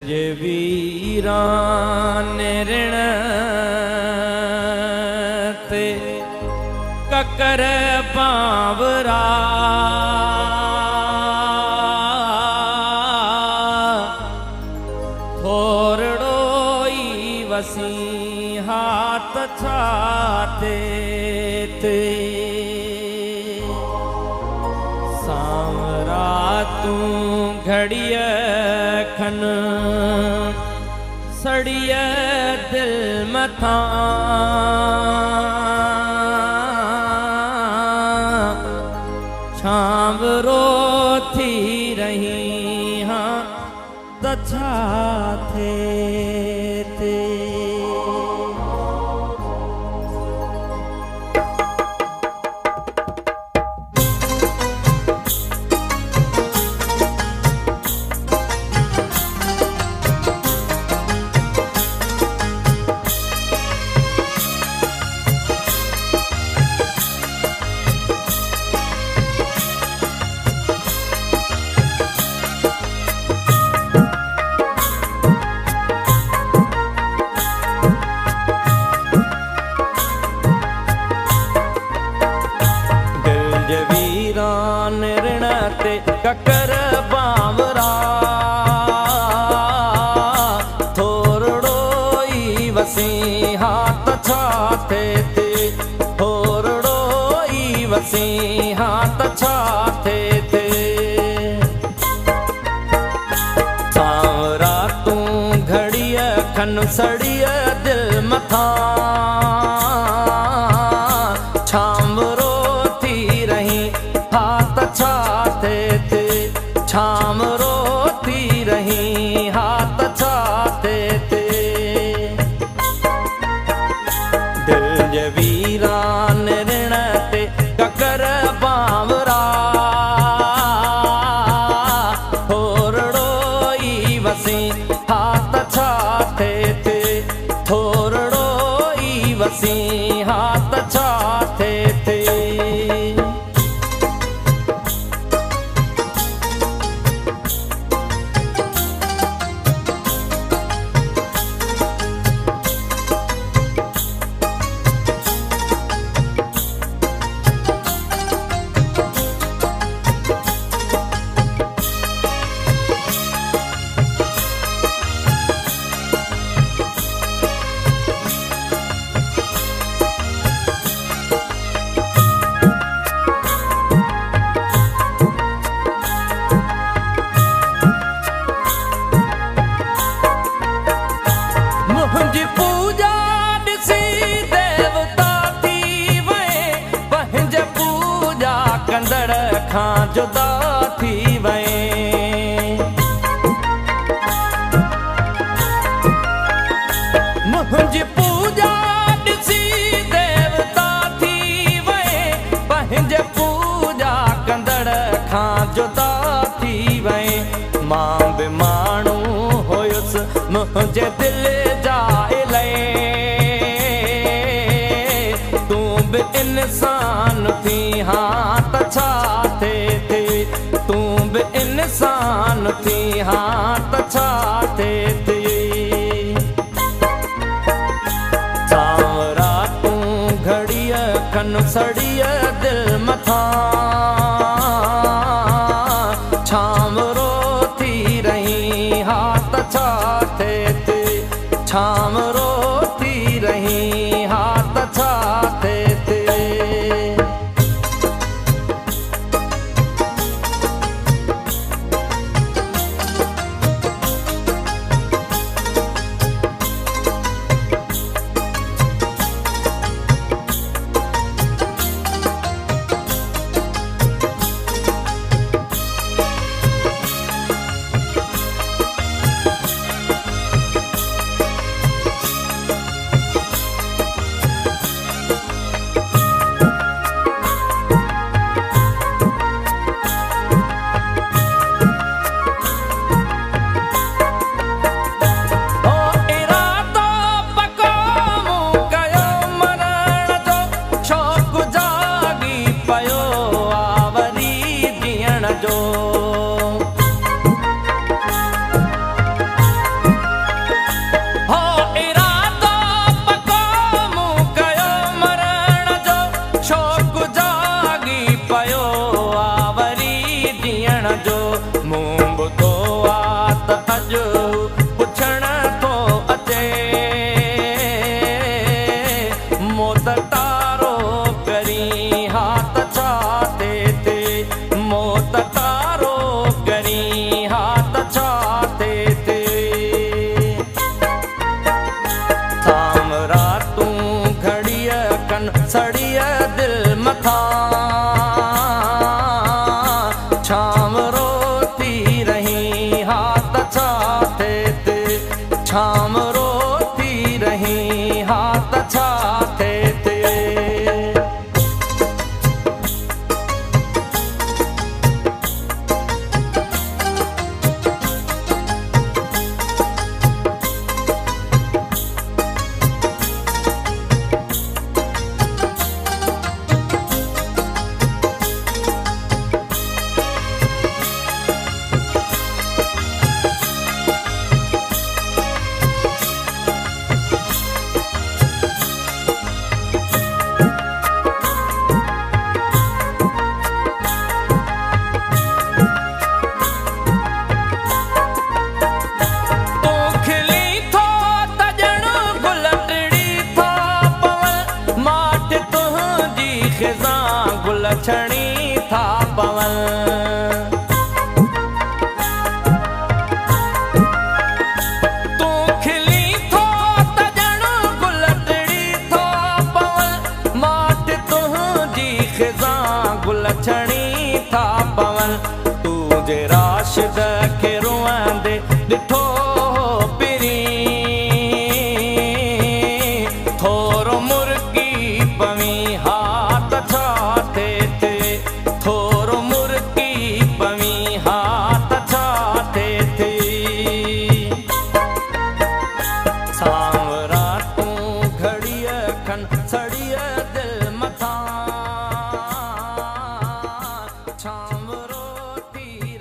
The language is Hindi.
जे वीरान ऋण ते ककर पावरा थोरड़ो ई वसी हाथ छाते ते सांवरा तू घड़िय खन सड़िय दिल मथा छावरो थी रही हाँ तछा थे ते ककर बावरा थोरड़ो ई वसी हाथ छाते ते थोरड़ो ई वसी हाथ छाते ते सांवरा तू घड़िय खन सड़िय दिल मथा छावरो थी रही हाथ छाते ते छाम रोती रही हाथ छाते ते दिल जे वीरान ऋण ते ककर बावरा थोरड़ो ई वसी हाथ छाते ते थोरड़ो ई वसी हाथ छाते ते पूजा ॾिसी देवता थी वए पंहिंजे पूजा कंदड़ खां जुदा थी वए मुंहिंजी पूजा ॾिसी देवता थी वए पंहिंजे पूजा कंदड़ खां जुदा थी वए मां बि माण्हू हुयुसि मुंहिंजे दिल इंसान थी हाँ तछा थे तू भी इंसान थी हाँ तछा थे सांवरा तू घड़िय खन सड़िय दिल मथा छावरो थी रही हाँ तछा थे छावरो थी रही हाँ तछा थे पवल तू खिली थो त ॼण गुलटड़ी थो पवल माट तुंहिंजी ख़िज़ा गुल छणी था पवल तुंहिंजे राशिद खे रुअंदे ॾिठो पिरी थोरो मुर्गी पवी हा त छा थिए थोरो मुर्गी पवी हा त छा थिए सांवरा तूं घड़ीअ खन सड़ीअ दिलि मथां छांवरो थी